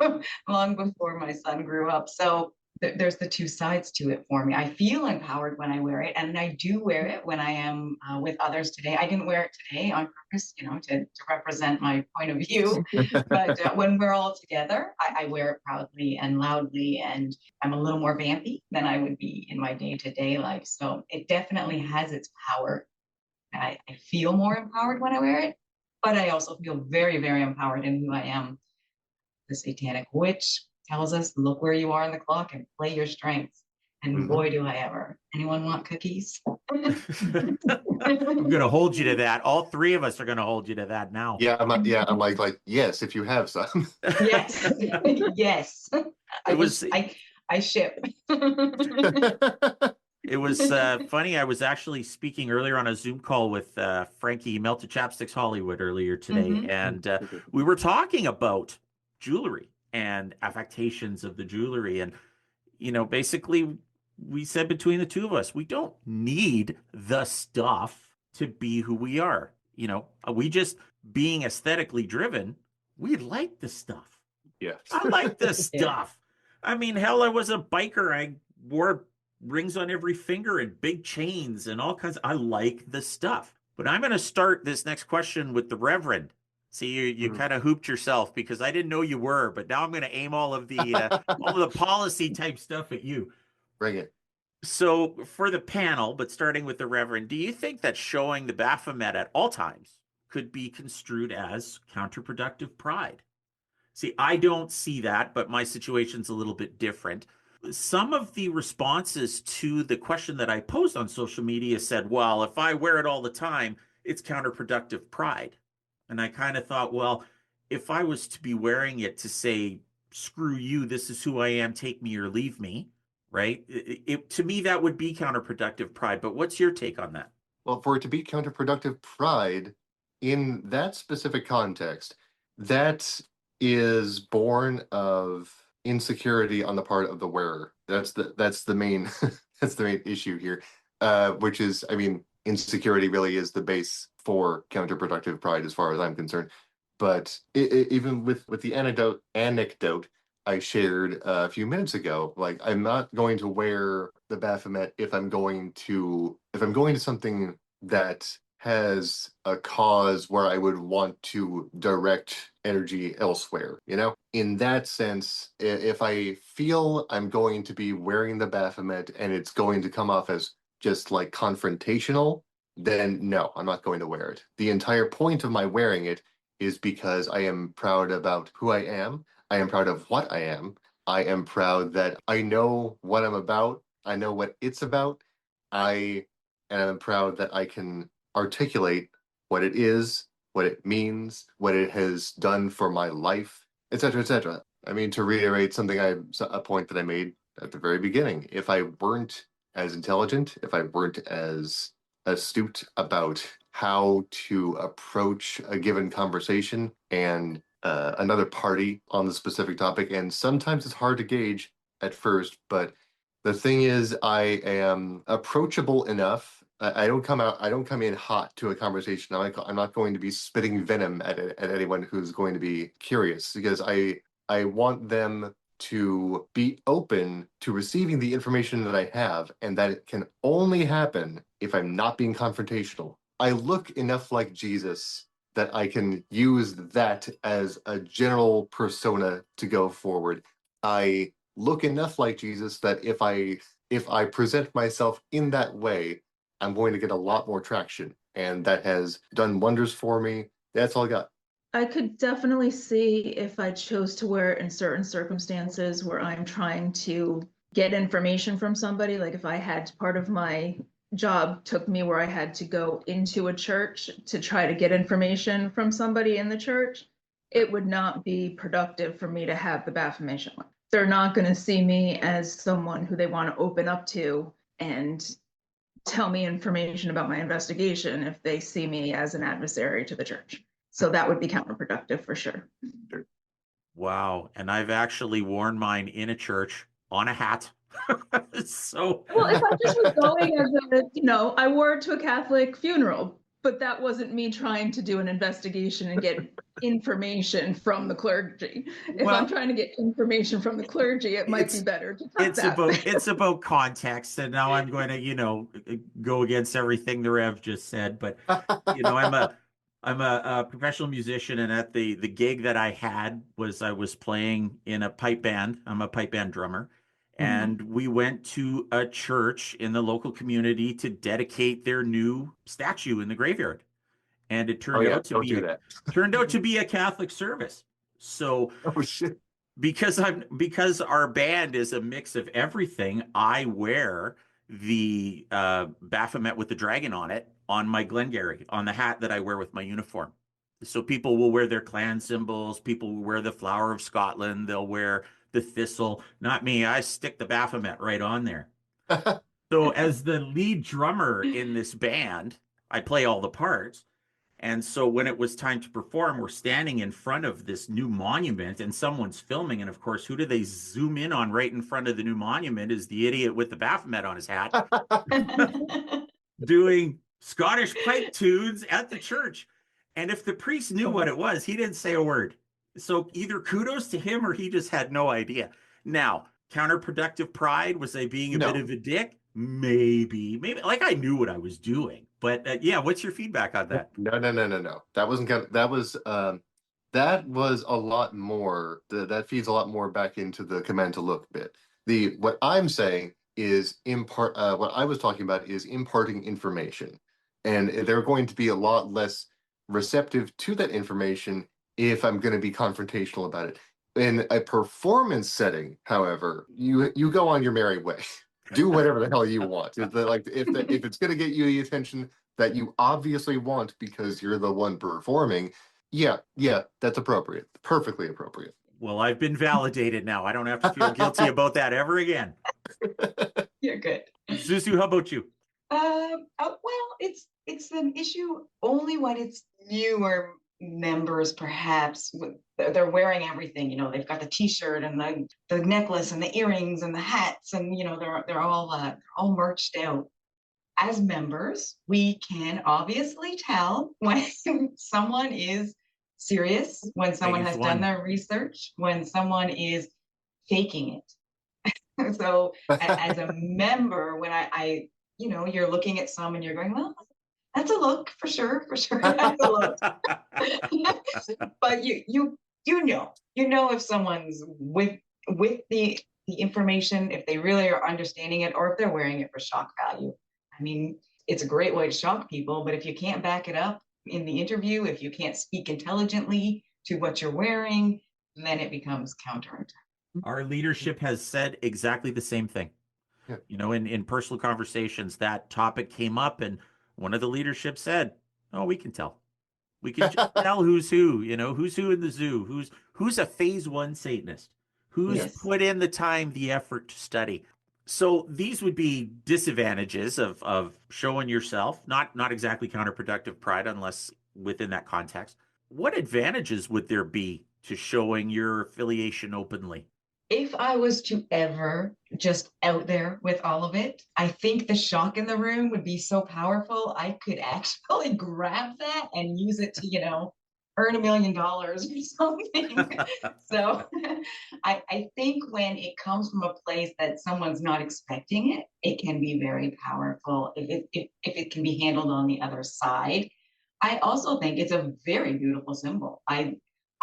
long before my son grew up. So there's the two sides to it for me. I feel empowered when I wear it, and I do wear it when I am with others today. I didn't wear it today on purpose, to represent my point of view. But when we're all together, I wear it proudly and loudly, and I'm a little more vampy than I would be in my day-to-day life. So it definitely has its power. I feel more empowered when I wear it, but I also feel very, very empowered in who I am. The Satanic Witch tells us, look where you are in the clock and play your strengths. And boy, do I ever. Anyone want cookies? I'm going to hold you to that. All three of us are going to hold you to that now. Yeah, I'm like, yes, if you have some. Yes, yes. I ship. It was funny. I was actually speaking earlier on a Zoom call with Frankie Melted Chapsticks Hollywood earlier today, and we were talking about jewelry and affectations of the jewelry. And, basically we said between the two of us, we don't need the stuff to be who we are. We just, being aesthetically driven, we like the stuff. Yes. I like the stuff. I mean, hell, I was a biker. I wore rings on every finger and big chains and all kinds. I like the stuff. But I'm going to start this next question with the Reverend. See, you kind of hooped yourself because I didn't know you were, but now I'm going to aim all of the policy type stuff at you. Bring it. So for the panel, but starting with the Reverend, do you think that showing the Baphomet at all times could be construed as counterproductive pride? See, I don't see that, but my situation's a little bit different. Some of the responses to the question that I posed on social media said, well, if I wear it all the time, it's counterproductive pride. And I kind of thought, well, if I was to be wearing it to say, screw you, this is who I am, take me or leave me, right? To me, that would be counterproductive pride. But what's your take on that? Well, for it to be counterproductive pride in that specific context, that is born of insecurity on the part of the wearer. That's the main that's the main issue here, which is, I mean, insecurity really is the base for counterproductive pride as far as I'm concerned. But even with the anecdote I shared a few minutes ago, like, I'm not going to wear the Baphomet if I'm going to something that has a cause where I would want to direct energy elsewhere, In that sense, if I feel I'm going to be wearing the Baphomet and it's going to come off as just like confrontational, then no, I'm not going to wear it. The entire point of my wearing it is because I am proud about who I am. I am proud of what I am. I am proud that I know what I'm about. I know what it's about. And I'm proud that I can articulate what it is, what it means, what it has done for my life, etc., etc. I mean, to reiterate a point that I made at the very beginning, if I weren't as intelligent, if I weren't as astute about how to approach a given conversation and another party on the specific topic, and sometimes it's hard to gauge at first, but the thing is, I am approachable enough. I don't come in hot to a conversation. I'm not going to be spitting venom at anyone who's going to be curious, because I want them to be open to receiving the information that I have, and that it can only happen if I'm not being confrontational. I look enough like Jesus that I can use that as a general persona to go forward. I look enough like Jesus that if I present myself in that way, I'm going to get a lot more traction, and that has done wonders for me. That's all I got. I could definitely see if I chose to wear it in certain circumstances where I'm trying to get information from somebody. Like if I had part of my job took me where I had to go into a church to try to get information from somebody in the church, it would not be productive for me to have the Baphomet on. They're not going to see me as someone who they want to open up to and tell me information about my investigation if they see me as an adversary to the church. So that would be counterproductive for sure. Wow. And I've actually worn mine in a church on a hat So, Well, if I just was going as a, I wore it to a Catholic funeral, but that wasn't me trying to do an investigation and get information from the clergy. If I'm well, trying to get information from the clergy, it might be it's better to cut that. it's about context, and now I'm going to, go against everything the Rev just said. But I'm a professional musician, and at the gig that I had was I was playing in a pipe band. I'm a pipe band drummer, Mhm. and we went to a church in the local community to dedicate their new statue in the graveyard, and it Oh turned yeah, out to don't be do a that. Catholic service. So Oh shit. because our band is a mix of everything, I wear the Baphomet with the dragon on it on my Glengarry, on the hat that I wear with my uniform. So people will wear their clan symbols, people will wear the Flower of Scotland, they'll wear the thistle. Not me, I stick the Baphomet right on there. So as the lead drummer in this band, I play all the parts. And so when it was time to perform, we're standing in front of this new monument and someone's filming. And of course, who do they zoom in on right in front of the new monument is the idiot with the Baphomet on his hat doing Scottish pipe tunes at the church. And if the priest knew what it was, he didn't say a word. So either kudos to him or he just had no idea. Now, counterproductive pride, was I being a bit No, of a dick? Maybe. Like I knew what I was doing. But yeah, what's your feedback on that? no. That wasn't that was a lot more. That feeds a lot more back into the command to look bit. What I'm saying is impart. What I was talking about is imparting information, and they're going to be a lot less receptive to that information if I'm going to be confrontational about it. In a performance setting, however, you go on your merry way. Do whatever the hell you want. If it's going to get you the attention that you obviously want because you're the one performing, yeah, that's appropriate. Perfectly appropriate. Well, I've been validated now. I don't have to feel guilty about that ever again. You're good. Zuzu, how about you? Well, it's an issue only when it's newer members, perhaps. They're wearing everything. They've got the T-shirt and the necklace and the earrings and the hats, and they're all merched out. As members, we can obviously tell when someone is serious, when someone Phase has done one. their research, when someone is faking it. So as a member, when you're looking at some and you're going, well, that's a look for sure, that's a look. But you know if someone's with the information, if they really are understanding it, or if they're wearing it for shock value. I mean, it's a great way to shock people, but if you can't back it up in the interview, if you can't speak intelligently to what you're wearing, then it becomes counterintuitive. Our leadership has said exactly the same thing. Yeah. In personal conversations, that topic came up, and one of the leadership said, "Oh, we can tell. We can just tell who's who. Who's who in the zoo. Who's a phase one Satanist. Who's Yes. put in the time, the effort to study." So these would be disadvantages of showing yourself, not exactly counterproductive pride, unless within that context. What advantages would there be to showing your affiliation openly? If I was to ever just out there with all of it, I think the shock in the room would be so powerful. I could actually grab that and use it to, earn $1 million or something. So I think when it comes from a place that someone's not expecting it, it can be very powerful if it can be handled on the other side. I also think it's a very beautiful symbol. I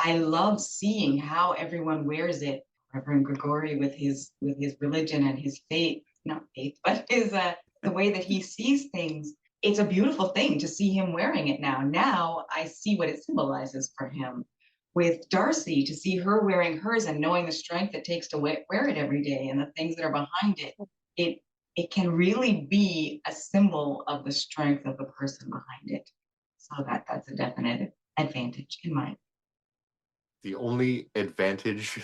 love seeing how everyone wears it. Reverend Gregory with his religion and his faith, not faith, but his the way that he sees things. It's a beautiful thing to see him wearing it now. Now I see what it symbolizes for him. With Darcy, to see her wearing hers and knowing the strength it takes to wear it every day and the things that are behind it, it can really be a symbol of the strength of the person behind it. So that's a definite advantage in my opinion. The only advantage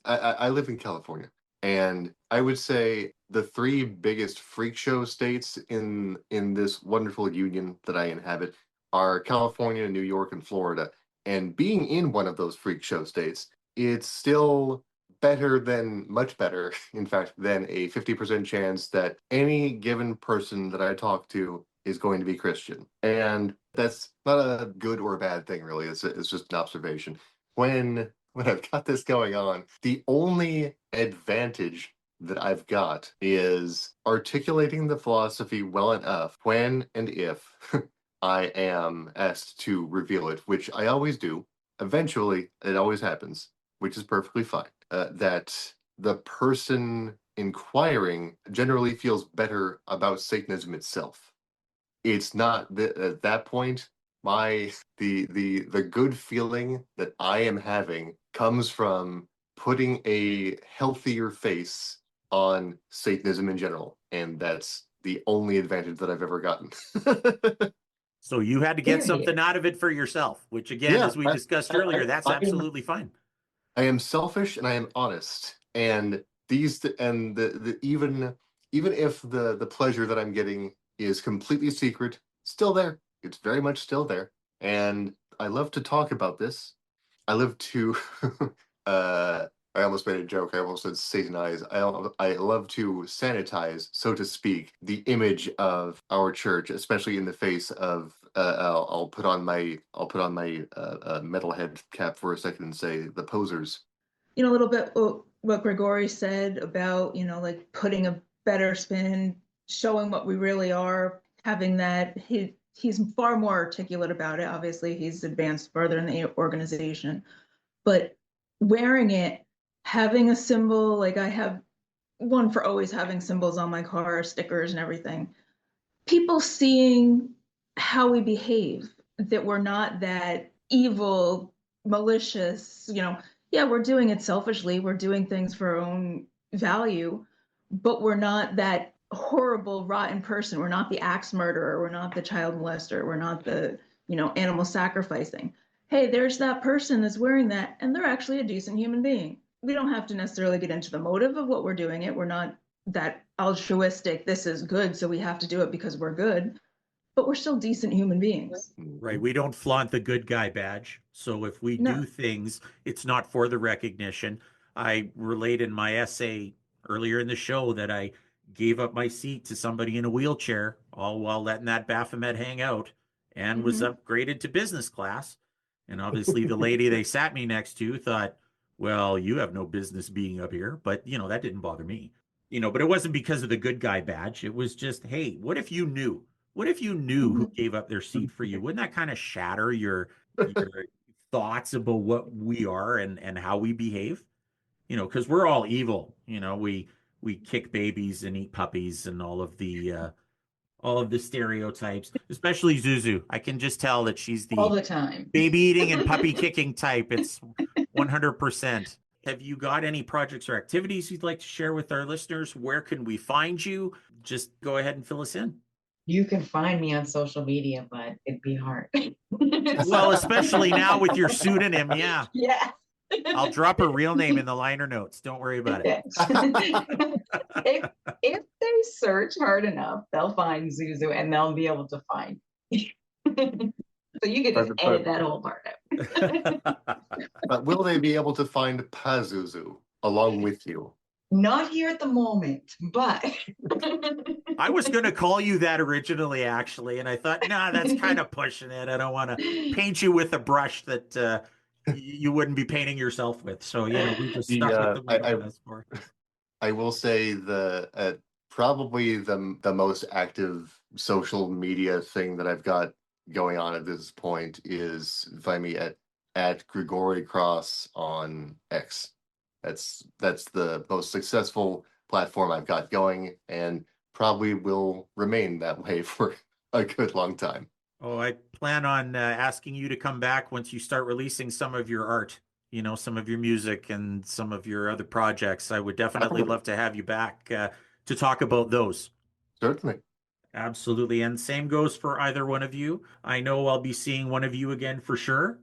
I live in California, and I would say the three biggest freak show states in this wonderful union that I inhabit are California, New York, and Florida. And being in one of those freak show states, it's still much better, in fact, than a 50% chance that any given person that I talk to is going to be Christian. And that's not a good or a bad thing, really. It's just an observation. When I've got this going on, the only advantage that I've got is articulating the philosophy well enough when and if I am asked to reveal it, which I always do. Eventually, it always happens, which is perfectly fine. That the person inquiring generally feels better about Satanism itself. It's not at that point, the good feeling that I am having comes from putting a healthier face on Satanism in general, and that's the only advantage that I've ever gotten. So you had to get Here, something here. out of it for yourself, which again, Yeah, as we discussed earlier, that's absolutely fine. I am selfish and I am honest, and the even if the pleasure that I'm getting is completely secret, still there. It's very much still there, and I love to talk about this. I love to I almost made a joke. I almost said satanize. I love to sanitize, so to speak, the image of our church, especially in the face of. I'll put on my metalhead cap for a second and say the posers. A little bit what Grigori said about, like putting a better spin, showing what we really are, having that. He's far more articulate about it. Obviously, he's advanced further in the organization, but wearing it, having a symbol, like I have one for always having symbols on my car, stickers and everything. People seeing how we behave, that we're not that evil, malicious, yeah, we're doing it selfishly, we're doing things for our own value, but we're not that horrible, rotten person. We're not the axe murderer, we're not the child molester, we're not the, animal sacrificing. Hey, there's that person that's wearing that, and they're actually a decent human being. We don't have to necessarily get into the motive of what we're doing it. We're not that altruistic, this is good, so we have to do it because we're good, but we're still decent human beings. Right. We don't flaunt the good guy badge. So if we No. do things, it's not for the recognition. I relate in my essay earlier in the show that I gave up my seat to somebody in a wheelchair, all while letting that Baphomet hang out, and was upgraded to business class. And obviously the lady they sat me next to thought, well, you have no business being up here. But, that didn't bother me. But it wasn't because of the good guy badge. It was just, hey, what if you knew? What if you knew who gave up their seat for you? Wouldn't that kind of shatter your thoughts about what we are and how we behave? Because we're all evil. We kick babies and eat puppies and all of the stereotypes, especially Zuzu. I can just tell that she's All the the time. baby eating and puppy kicking type. It's 100%. Have you got any projects or activities you'd like to share with our listeners? Where can we find you? Just go ahead and fill us in. You can find me on social media, but it'd be hard. Well, especially now with your pseudonym, yeah. Yeah. I'll drop her real name in the liner notes. Don't worry about it. If they search hard enough, they'll find Zuzu and they'll be able to find. So you can just edit that whole part out. But will they be able to find Pazuzu along with you? Not here at the moment, but I was going to call you that originally, actually, and I thought, nah, that's kind of pushing it. I don't want to paint you with a brush that you wouldn't be painting yourself with. So, we just stuck with the for. I will say probably the most active social media thing that I've got going on at this point is find me at Grigori Cross on X. That's the most successful platform I've got going, and probably will remain that way for a good long time. Oh, I plan on asking you to come back once you start releasing some of your art, some of your music and some of your other projects. I would definitely love to have you back to talk about those. Certainly. Absolutely. And same goes for either one of you. I know I'll be seeing one of you again for sure.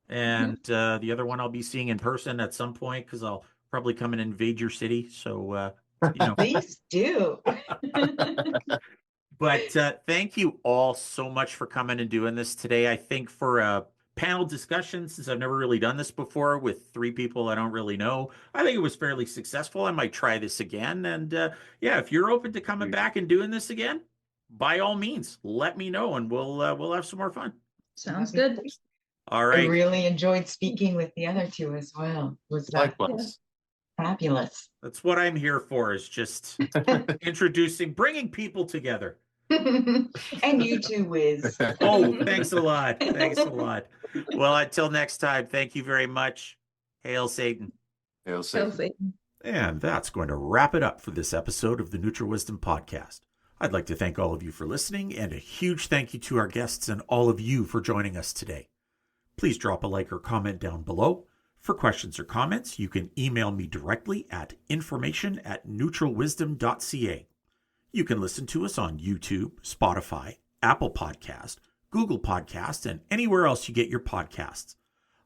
And the other one I'll be seeing in person at some point because I'll probably come and invade your city. So, please do. But thank you all so much for coming and doing this today. I think for a panel discussion, since I've never really done this before with 3 people I don't really know. I think it was fairly successful. I might try this again. And yeah, if you're open to coming back and doing this again, by all means, let me know and we'll have some more fun. Sounds good. All I right. really enjoyed speaking with the other 2 as well. Was that Likewise. fabulous? That's what I'm here for, is just bringing people together. And you too, Wiz. Oh, thanks a lot. Thanks a lot. Well, until next time, thank you very much. Hail Satan. Hail Satan. Hail Satan. And that's going to wrap it up for this episode of the Neutral Wisdom Podcast. I'd like to thank all of you for listening, and a huge thank you to our guests and all of you for joining us today. Please drop a like or comment down below. For questions or comments, you can email me directly at information@neutralwisdom.ca. You can listen to us on YouTube, Spotify, Apple Podcast, Google Podcast, and anywhere else you get your podcasts.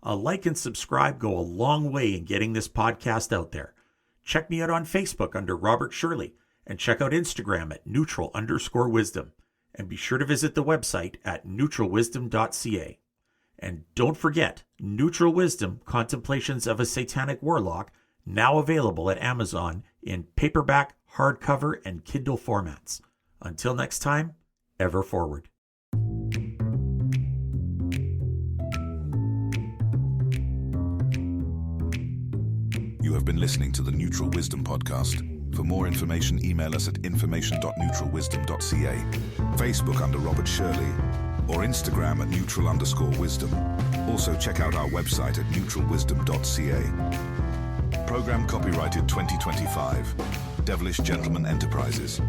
A like and subscribe go a long way in getting this podcast out there. Check me out on Facebook under Robert Shirley, and check out Instagram at neutral_wisdom. And be sure to visit the website at neutralwisdom.ca. And don't forget, Neutral Wisdom, Contemplations of a Satanic Warlock, now available at Amazon in paperback, hardcover, and Kindle formats. Until next time, ever forward. You have been listening to the Neutral Wisdom Podcast. For more information, email us at information.neutralwisdom.ca, Facebook under Robert Shirley, or Instagram at neutral_wisdom. Also check out our website at neutralwisdom.ca. Program copyrighted 2025. Devilish Gentleman Enterprises.